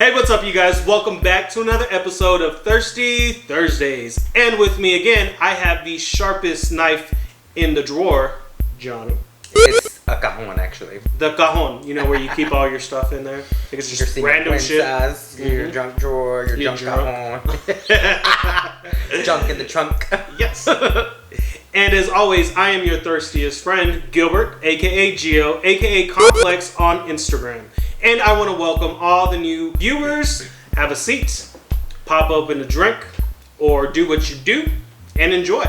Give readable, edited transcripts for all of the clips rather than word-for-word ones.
Hey, what's up, you guys? Welcome back to another episode of Thirsty Thursdays. And with me again, I have the sharpest knife in the drawer, Johnny. It's a cajon, actually. The cajon, you know, where you keep all your stuff in there. I think it's just random shit. Your junk drawer, your junk cajon. Junk in the trunk. Yes. And as always, I am your thirstiest friend, Gilbert, aka Gio, aka Complex on Instagram. And I want to welcome all the new viewers. Have a seat, pop open a drink, or do what you do and enjoy.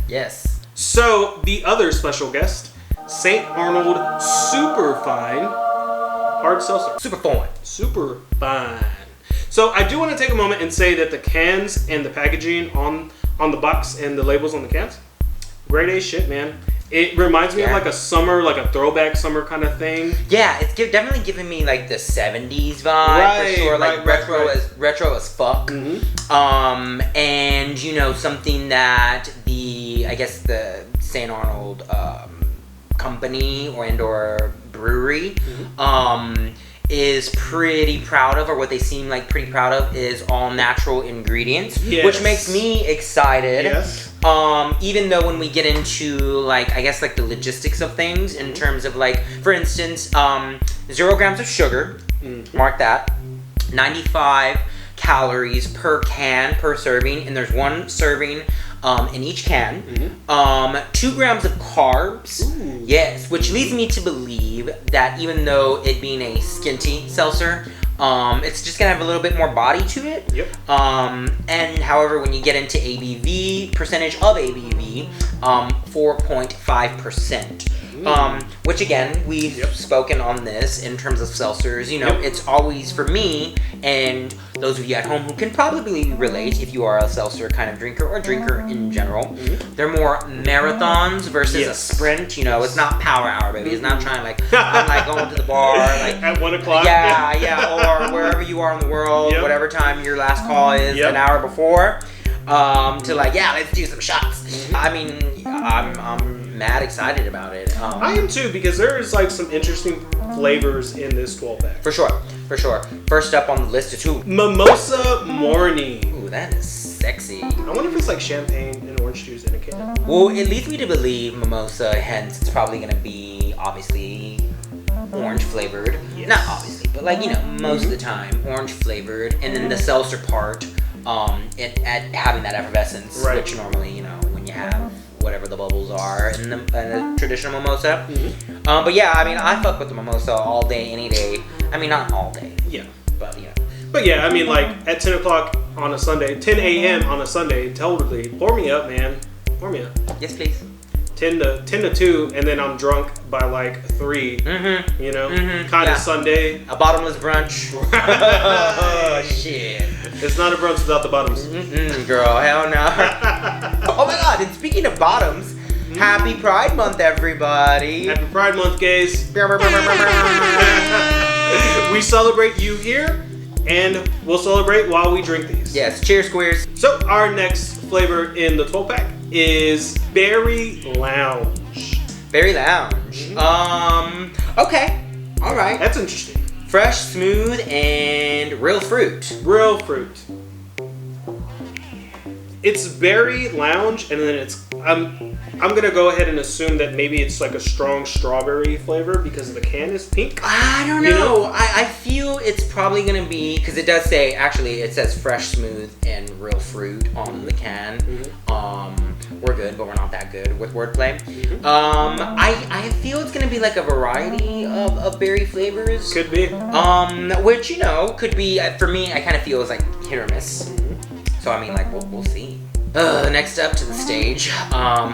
Yes. So, the other special guest, St. Arnold SUPERFINE Hard Seltzer. SUPERFINE. So, I do want to take a moment and say that the cans and the packaging on the box and the labels on the cans, great A shit, man. It reminds me of like a summer, like a throwback summer kind of thing. Yeah, it's definitely giving me like the 70s vibe for sure. Like retro as fuck. Mm-hmm. And you know, something that the St. Arnold company or brewery is pretty proud of, or what they seem like pretty proud of, is all natural ingredients, which makes me excited. Yes. Even though when we get into the logistics of things in terms of for instance, 0 grams of sugar, mark that, 95 calories per can per serving, and there's 1 serving in each can. 2 grams of carbs. Ooh. Yes, which leads me to believe that even though it being a skinty seltzer, it's just gonna have a little bit more body to it. Yep. And however, when you get into ABV, percentage of ABV, 4.5%. Which again, we've spoken on this in terms of seltzers. You know, it's always, for me, and those of you at home who can probably relate if you are a seltzer kind of drinker or drinker in general, they're more marathons versus a sprint. You know, it's not power hour, baby. It's not trying I'm going to the bar at 1 o'clock. Yeah, or wherever you are in the world, whatever time your last call is, an hour before, to let's do some shots. I mean, I'm mad excited about it. I am too, because there is some interesting flavors in this 12-pack. For sure. First up on the list is who? Mimosa Morning. Ooh, that is sexy. I wonder if it's like champagne and orange juice in a can. Well, it leads me to believe mimosa, hence it's probably going to be, obviously, orange flavored. Yes. Not obviously, but most of the time, orange flavored. And then the seltzer part, having that effervescence, which normally, when you have whatever the bubbles are in a traditional mimosa. But yeah, I mean, I fuck with the mimosa all day, any day. I mean, not all day. Yeah. But, But yeah, I mean, at 10 o'clock on a Sunday, 10 a.m. on a Sunday, totally, pour me up, man. Pour me up. Yes, please. 10 to 2, and then I'm drunk by 3. Kind of Sunday. A bottomless brunch. Oh, shit. It's not a brunch without the bottoms. Girl, hell no. Oh my god, and speaking of bottoms, happy Pride Month, everybody. Happy Pride Month, gays. We celebrate you here, and we'll celebrate while we drink these. Yes, cheers, queers. So our next flavor in the 12-pack is Berry Lounge. Berry Lounge. Okay. All right. That's interesting. Fresh, smooth, and real fruit. Real fruit. It's Berry Lounge, and then I'm gonna go ahead and assume that maybe it's a strong strawberry flavor because the can is pink. I don't know. I feel it's probably gonna be, because it does say, actually it says fresh, smooth, and real fruit on the can. We're good, but we're not that good with wordplay. I feel it's gonna be a variety of berry flavors. Could be. Which could be, for me, I kind of feel is hit or miss. So I mean, we'll see. Next up to the stage,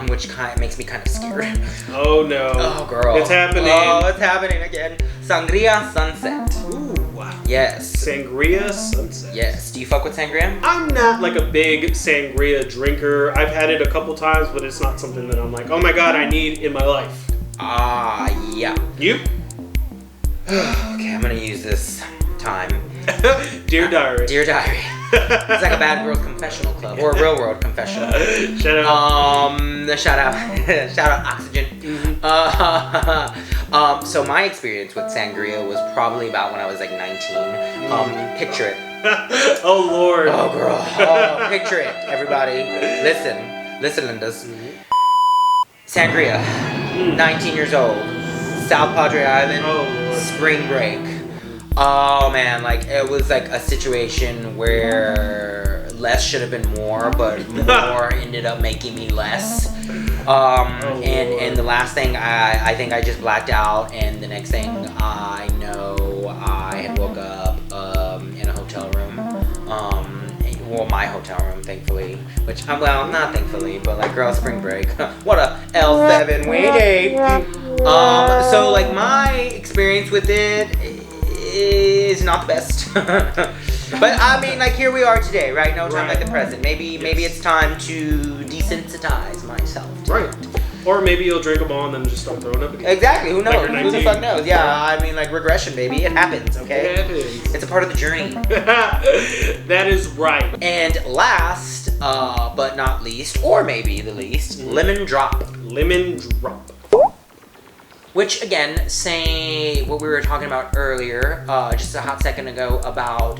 which makes me kind of scared. Oh no. Oh girl. It's happening. Oh, it's happening again. Sangria Sunset. Ooh, wow. Yes. Sangria Sunset. Yes. Do you fuck with sangria? I'm not a big sangria drinker. I've had it a couple times, but it's not something that I'm oh my god, I need in my life. Yeah. You? Okay, I'm gonna use this time. Dear Diary. Dear Diary. It's like a bad girl's confessional club or a real world confessional. Shout out. Shout out Oxygen. Mm-hmm. So my experience with sangria was probably about when I was like 19. Picture it. Oh Lord. Oh girl. Oh, picture it, everybody. Listen, Lindas. Sangria. 19 years old. South Padre Island. Oh Lord. Spring break. Oh man, like it was like a situation where less should have been more, but more ended up making me less. And the last thing I think I just blacked out, and the next thing I know I had woke up in a hotel room. Well, my hotel room, thankfully. Which, well, not thankfully, but like, girl, spring break. What a L7 waiting. So like my experience with it is not the best. But I mean, like, here we are today, right? No time like the present. Maybe it's time to desensitize myself to Right. it. Or maybe you'll drink them all and then just start throwing up again. Exactly. Who knows? Like Who the fuck knows? Yeah, I mean, like, regression, baby. It happens, okay? It happens. It's a part of the journey. That is right. And last, but not least, or maybe the least, lemon drop. Lemon drop. Which, again, say what we were talking about earlier, just a hot second ago, about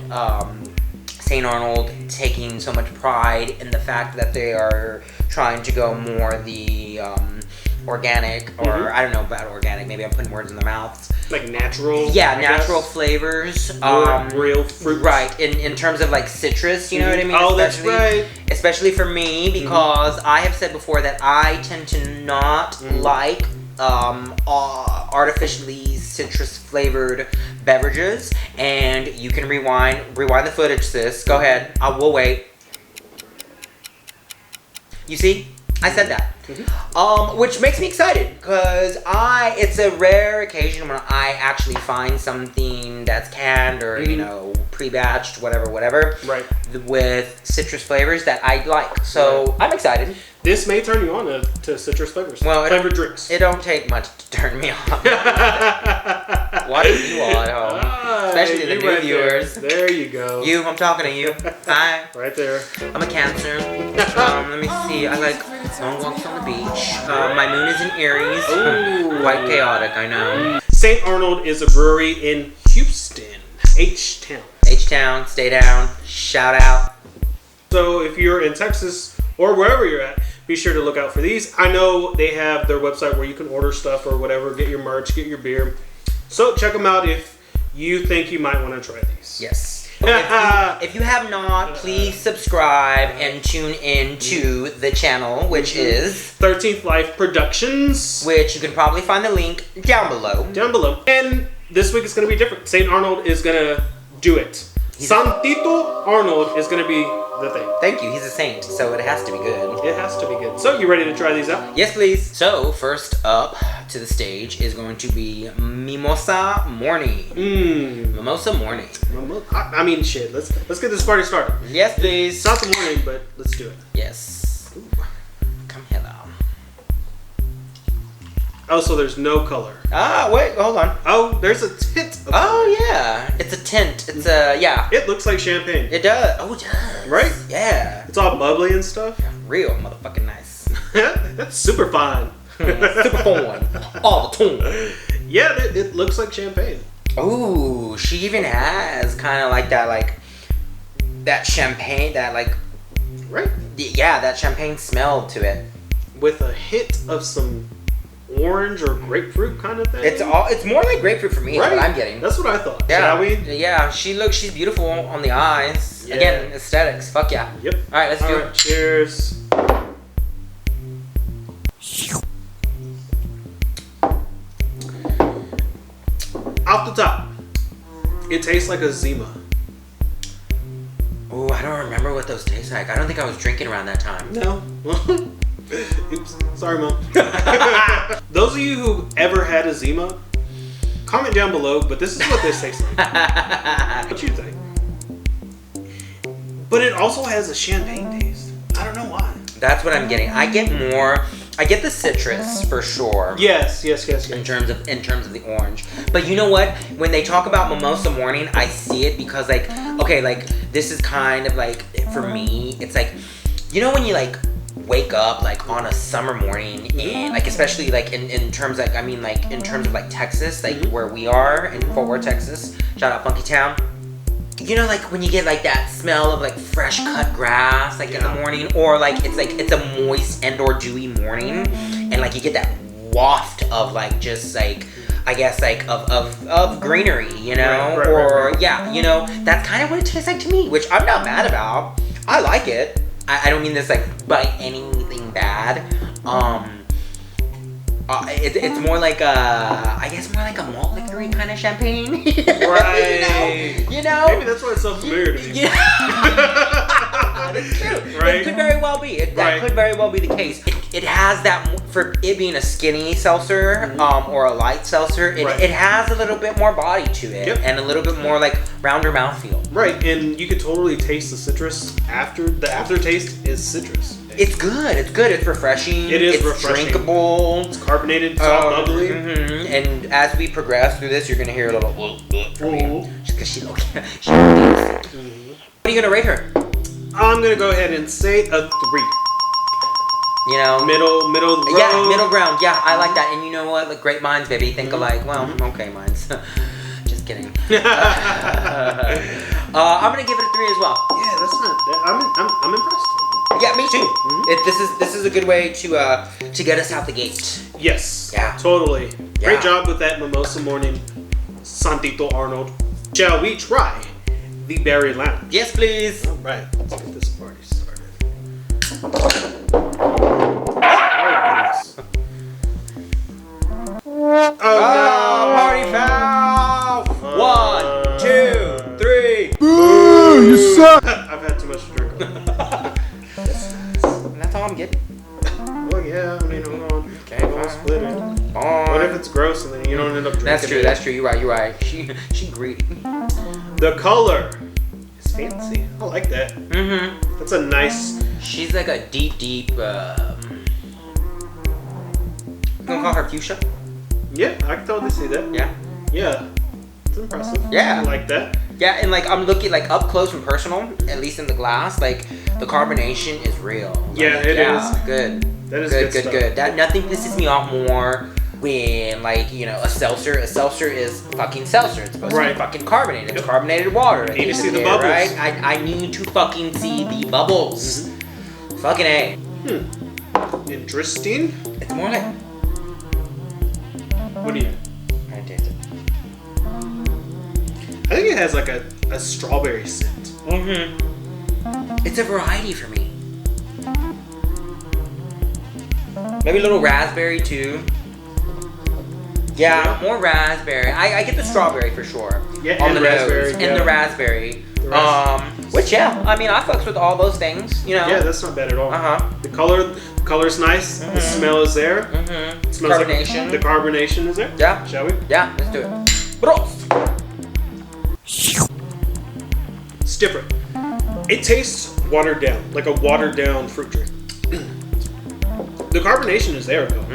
St. Arnold taking so much pride in the fact that they are trying to go more the organic, or I don't know about organic, maybe I'm putting words in their mouths. Like natural. Yeah, I natural guess. flavors. Real fruit. Right, in terms of like citrus, you know what I mean? Oh, that's right. Especially for me, because I have said before that I tend to not like artificially citrus flavored beverages. And you can rewind the footage, sis. Go ahead. I will wait. You see? I said that. Which makes me excited, because it's a rare occasion when I actually find something that's canned or, you know, pre-batched, whatever. Right. With citrus flavors that I like. So I'm excited. This may turn you on to citrus flavors. Well, flavored drinks. It don't take much to turn me on. Watching you all at home. Especially the new viewers. There you go. You, I'm talking to you. Hi. Right there. I'm a Cancer. Let me see. I like long walks on the beach. My moon is in Aries. Ooh. Quite chaotic, I know. St. Arnold is a brewery in Houston, H-Town. H-Town, stay down. Shout out. So if you're in Texas or wherever you're at, be sure to look out for these. I know they have their website where you can order stuff or whatever, get your merch, get your beer. So check them out if you think you might want to try these. Yes. If you have not, please subscribe and tune in to the channel, which is 13th Life Productions, which you can probably find the link down below. And this week it's going to be different. St. Arnold is going to do it. Santito Arnold is going to be the thing. Thank you. He's a saint, so it has to be good. It has to be good. So, you ready to try these out? Yes, please. So, first up to the stage is going to be Mimosa Morning. Mimosa Morning. I mean, shit. Let's get this party started. Yes, please. It's not the morning, but let's do it. Yes. Ooh. Come here, now. Oh, so there's no color. Ah, wait, hold on. Oh, there's a tint. Oh, yeah. It's a tint. It's yeah. It looks like champagne. It does. Oh, it does. Right? Yeah. It's all bubbly and stuff. Real motherfucking nice. That's super fine. Super fun. All the time. Yeah, it looks like champagne. Ooh, she even has kind of like that champagne, Right? Yeah, that champagne smell to it. With a hint of some orange or grapefruit kind of thing. It's more like grapefruit for me, right? Is what I'm getting. That's what I thought. Yeah. Shall we? Yeah, she's beautiful on the eyes. Yeah. Again, aesthetics. Fuck yeah. Yep. All right, let's do it. Cheers. Off the top, it tastes like a Zima. Oh, I don't remember what those taste like. I don't think I was drinking around that time. No. Oops. Sorry, Mom. Those of you who ever had a Zima, comment down below, but this is what this tastes like. What you think? But it also has a champagne taste. I don't know why. That's what I'm getting. I get more I get the citrus for sure. Yes. In terms of the orange. But you know what? When they talk about mimosa morning, I see it because like, okay, like this is kind of like, for me, it's like, you know when you like wake up like on a summer morning and like, especially like in terms like, I mean like in terms of like Texas, like where we are in Fort Worth, Texas, shout out Funky Town. You know, like when you get like that smell of like fresh cut grass, like in the morning, or like it's a moist and or dewy morning, and like you get that waft of like just like, I guess like of greenery, you know, right. Yeah, you know, that's kind of what it tastes like to me, which I'm not mad about. I like it. I don't mean this like by anything bad. It's more like I guess more like a malt liquor-y kind of champagne. Right. You know? Maybe that's why it's so familiar to me. Yeah. That's true. Right. It could very well be. That could very well be the case. It has that, for it being a skinny seltzer, or a light seltzer, it has a little bit more body to it, and a little bit more like rounder mouthfeel. Right, and you could totally taste the citrus after. The aftertaste is citrus. It's good. It's refreshing. It's refreshing. Drinkable. It's carbonated. It's all bubbly. And as we progress through this, you're gonna hear a little from me, just because she What are you gonna rate her? I'm gonna go ahead and say a 3. You know, middle road. Yeah, middle ground. Yeah, I like that. And you know what? Like great minds, baby, think alike. Well, okay, minds. Just kidding. I'm gonna give it a 3 as well. Yeah, that's not. I'm impressed. Yeah, me too. This is a good way to get us out the gate. Yes. Yeah. Totally. Yeah. Great job with that mimosa morning, Santito Arnold. Shall we try the Berry Lounge? Yes, please. All right. Let's get this party started. Oh goodness. Oh no! Party foul! 1, 2, 3. Boo! You suck. I've had too much to drink. That's all I'm getting. Well, yeah, I mean, hold on. Okay, Don't split it. What if it's gross and then you don't end up drinking it? That's true. You're right. She greedy. The color is fancy. I like that. That's a nice... She's like a deep, you gonna call her fuchsia? Yeah, I can totally see that. Yeah. Yeah. It's impressive. Yeah. I like that. Yeah, and like I'm looking like up close and personal, at least in the glass, like the carbonation is real. Yeah, it is. Good. That is good. stuff. That nothing pisses me off more when like, you know, a seltzer is fucking seltzer. It's supposed to be fucking carbonated. It's carbonated water. You need to see the bubbles. Right? I need to fucking see the bubbles. Fucking A. Interesting. It's more like, what do you... I taste it. I think it has like a strawberry scent. It's a variety for me. Maybe a little raspberry too. Yeah, more raspberry. I get the strawberry for sure. Yeah, on the raspberry. nose. And the raspberry. Which yeah, I mean I fucks with all those things, you know. Yeah, that's not bad at all. The color's nice. The smell is there. It smells carbonation. Like the carbonation is there. Yeah. Shall we? Yeah, let's do it. Bros. It's different. It tastes watered down, like a watered down fruit drink. The carbonation is there though,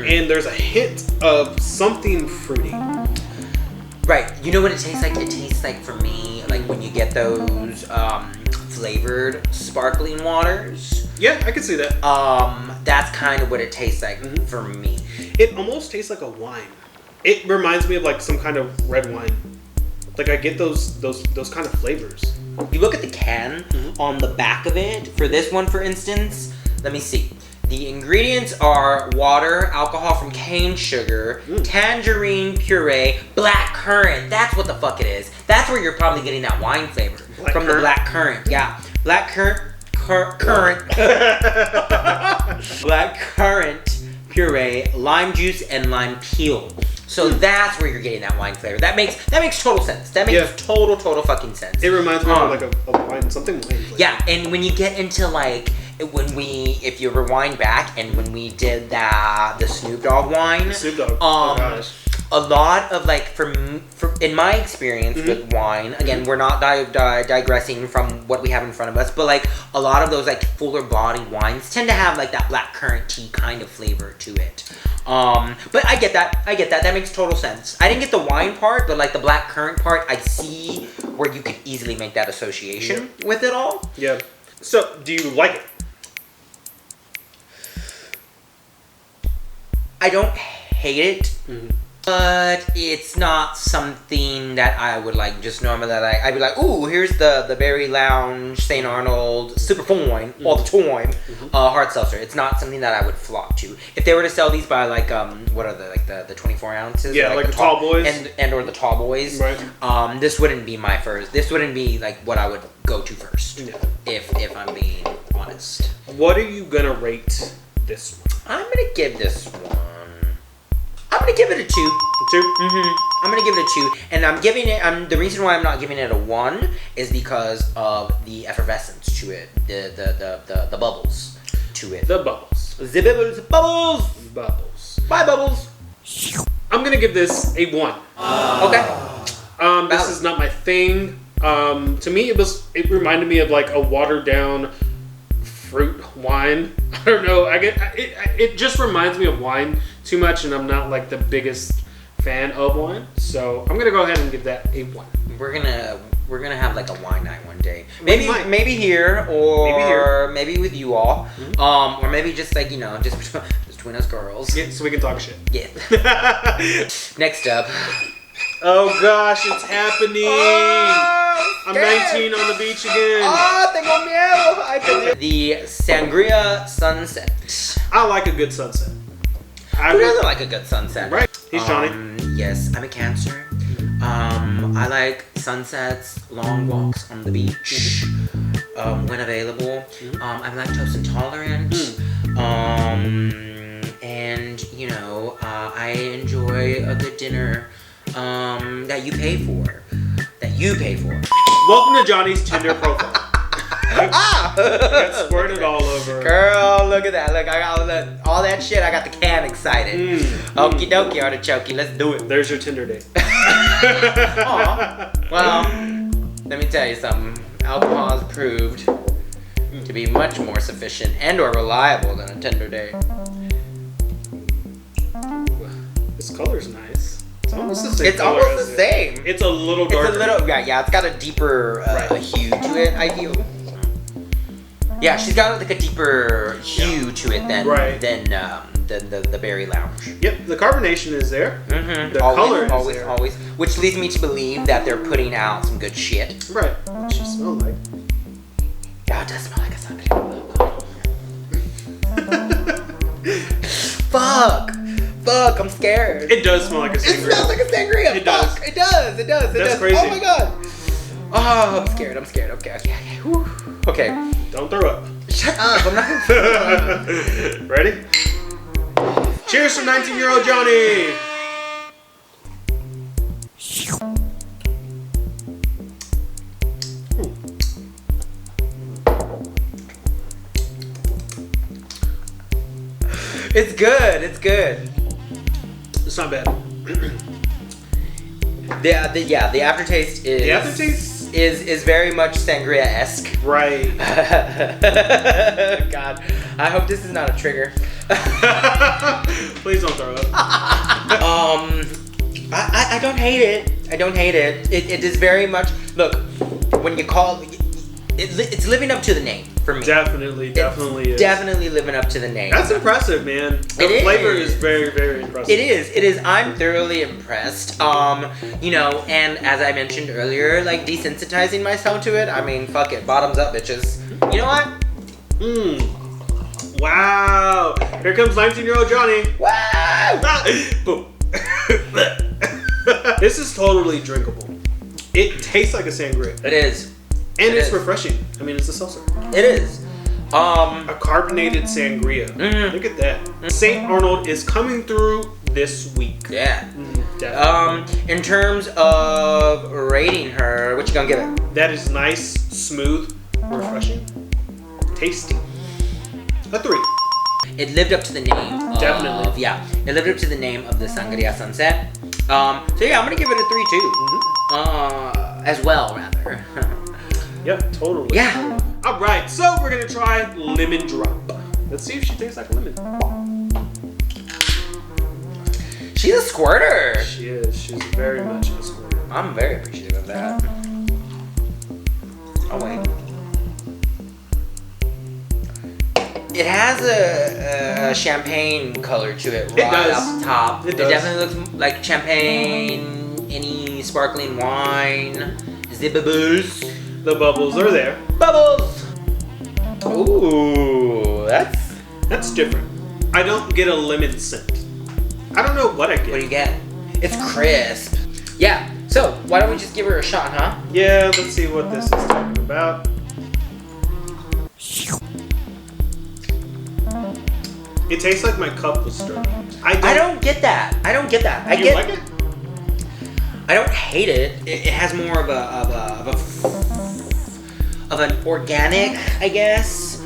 and there's a hint of something fruity. Right. You know what it tastes like? It tastes like, for me, like when you get those flavored sparkling waters. Yeah, I can see that. That's kind of what it tastes like for me. It almost tastes like a wine. It reminds me of like some kind of red wine. Like I get those kind of flavors. You look at the can on the back of it. For this one, for instance, let me see. The ingredients are water, alcohol from cane sugar, tangerine puree, black currant. That's what the fuck it is. That's where you're probably getting that wine flavor. From the black currant. Yeah. Black currant. Black currant puree, lime juice, and lime peel. So that's where you're getting that wine flavor. That makes total sense. That makes total fucking sense. It reminds me of like a wine, something wine flavor. Yeah, and when you get into like, if you rewind back and when we did the Snoop Dogg wine. Snoop Dogg. Oh gosh. a lot of like in my experience with wine, again, we're not digressing from what we have in front of us, but like a lot of those like fuller body wines tend to have like that black currant tea kind of flavor to it. But I get that. That makes total sense. I didn't get the wine part, but like the black currant part, I see where you could easily make that association with it all. Yeah. So, do you like it? I don't hate it, but it's not something that I would like just normally like. I'd be like, ooh, here's the Berry Lounge St. Arnold SUPERFINE all the time hard seltzer. It's not something that I would flock to. If they were to sell these by like what are the 24 ounces? Yeah, like the tall boys and or the tall boys. Right. This wouldn't be my first. This wouldn't be like what I would go to first. Yeah. If I'm being honest. What are you gonna rate this one? I'm gonna give this one. I'm gonna give it a 2. 2? I'm gonna give it a 2, and I'm giving it. The reason why I'm not giving it a 1 is because of the effervescence to it, the bubbles to it. The bubbles. The bubbles, bubbles, Bubbles. bye bubbles. I'm gonna give this a 1. Okay. This is not my thing. To me, it reminded me of like a watered down fruit wine. I don't know. It just reminds me of wine too much, and I'm not like the biggest fan of wine. So I'm gonna go ahead and give that a 1. We're gonna have like a wine night one day. Maybe here or maybe with you all. Or maybe just like just between us girls. Yeah, so we can talk shit. Yeah. Next up. Oh gosh, it's happening! I'm 19 on the beach again. Tengo miedo. The Sangria Sunset. I like a good sunset. Who doesn't like a good sunset? Right. He's Johnny. Yes, I'm a Cancer. I like sunsets, long walks on the beach, when available. I'm lactose intolerant. And I enjoy a good dinner that you pay for. Welcome to Johnny's Tinder profile. Got squirted all over. Girl, look at that. Look, I got all that shit. I got the can excited. Okie dokie, artichoke. Let's do it. There's your Tinder date. Aw. Well, let me tell you something. Alcohol has proved to be much more sufficient and or reliable than a Tinder date. This color's nice. It's almost the same. It's almost the same. It's a little darker. It's a little, yeah. It's got a deeper hue to it, I feel. Yeah, she's got like a deeper hue to it than the Berry Lounge. Yep, the carbonation is there. The color is there. Always. Which leads me to believe that they're putting out some good shit. Right. What you smell like? Yeah, it does smell like a sangria. Fuck, I'm scared. It does smell like a sangria. It smells like a sangria. It does. It does. That's crazy. Oh my god. Oh, I'm scared. Okay. Whew. Okay. Don't throw up. Shut up. I'm not gonna throw up. Ready? Cheers from 19-year-old Johnny. It's good. It's not bad. The aftertaste is. The aftertaste is very much sangria-esque. Right. God, I hope this is not a trigger. Please don't throw up. I don't hate it. It is very much. Look, when you call it's living up to the name for me. Definitely is. Definitely living up to the name. That's impressive, man. The flavor is very, very impressive. It is. I'm thoroughly impressed. And as I mentioned earlier, like desensitizing myself to it. I mean, fuck it, bottoms up, bitches. You know what? Wow. Here comes 19-year-old Johnny. Wow. Boom. This is totally drinkable. It tastes like a sangria. It is. And it's refreshing. I mean, it's a seltzer. It is. A carbonated sangria. Look at that. St. Arnold is coming through this week. Yeah. Definitely. In terms of rating her, what you gonna give it? That is nice, smooth, refreshing, tasty. A 3. It lived up to the name. Definitely. It lived up to the name of the Sangria Sunset. So yeah, I'm gonna give it a 3 too. As well, rather. Yep, totally. Yeah. All right, so we're gonna try lemon drop. Let's see if she tastes like a lemon. She's a squirter. She is. She's very much a squirter. I'm very appreciative of that. Oh wait. It has a champagne color to it right does. off the top. It does. Definitely looks like champagne, any sparkling wine. The bubbles. The bubbles are there. Bubbles! Ooh, That's different. I don't get a lemon scent. I don't know what I get. What do you get? It's crisp. Yeah, so why don't we just give her a shot, huh? Yeah, let's see what this is talking about. It tastes like my cup was stirred. I don't get that. I like it? I don't hate it. It has more of an organic, I guess,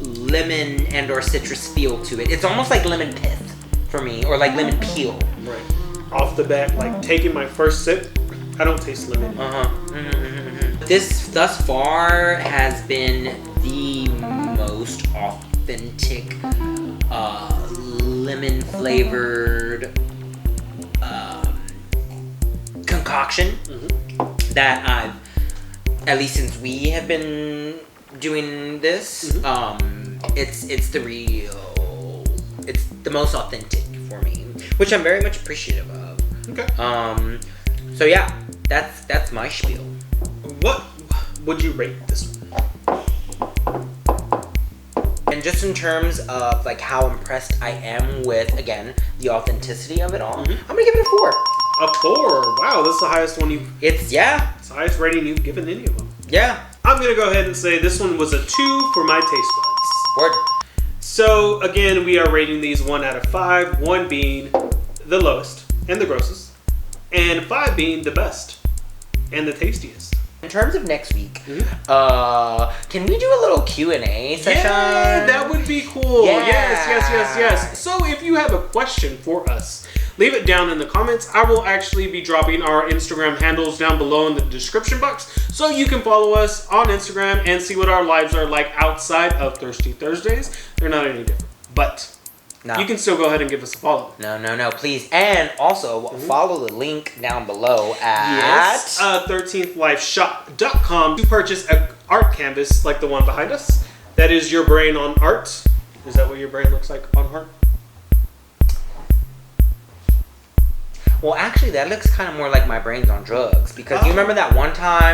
lemon and or citrus feel to it. It's almost like lemon pith for me, or like lemon peel. Right. Off the bat, like taking my first sip, I don't taste lemon. This thus far has been the most authentic lemon flavored concoction that I've, at least since we have been doing this, it's the most authentic for me, which I'm very much appreciative of. Okay. So yeah, that's my spiel. What would you rate this one? And just in terms of like how impressed I am with, again, the authenticity of it all, I'm gonna give it a 4. A 4. Wow, this is the highest one you've. It's the highest rating you've given any of them. Yeah. I'm gonna go ahead and say this one was a 2 for my taste buds. Word. So again, we are rating these 1 out of 5. 1 being the lowest and the grossest, and 5 being the best and the tastiest. In terms of next week, can we do a little Q&A session? Yeah, that would be cool. Yeah. Yes. So if you have a question for us, leave it down in the comments. I will actually be dropping our Instagram handles down below in the description box, so you can follow us on Instagram and see what our lives are like outside of Thirsty Thursdays. They're not any different, but you can still go ahead and give us a follow. No, please. And also, follow the link down below at 13thlifeshop.com to purchase an art canvas like the one behind us. That is your brain on art. Is that what your brain looks like on art? Well, actually, that looks kind of more like my brain's on drugs. Because you remember that one time?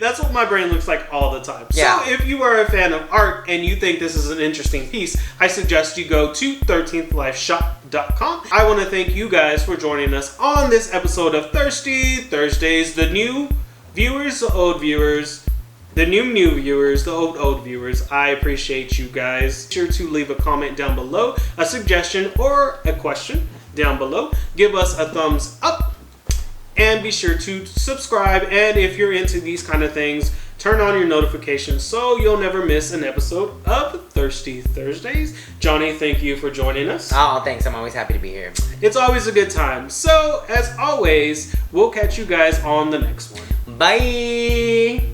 That's what my brain looks like all the time. Yeah. So if you are a fan of art and you think this is an interesting piece, I suggest you go to 13thlifeshop.com. I want to thank you guys for joining us on this episode of Thirsty Thursdays. The new viewers, the old viewers, the new viewers, the old viewers. I appreciate you guys. Be sure to leave a comment down below, a suggestion or a question down below. Give us a thumbs up. And be sure to subscribe, and if you're into these kind of things, turn on your notifications so you'll never miss an episode of Thirsty Thursdays. Johnny, thank you for joining us. Oh, thanks. I'm always happy to be here. It's always a good time. So, as always, we'll catch you guys on the next one. Bye!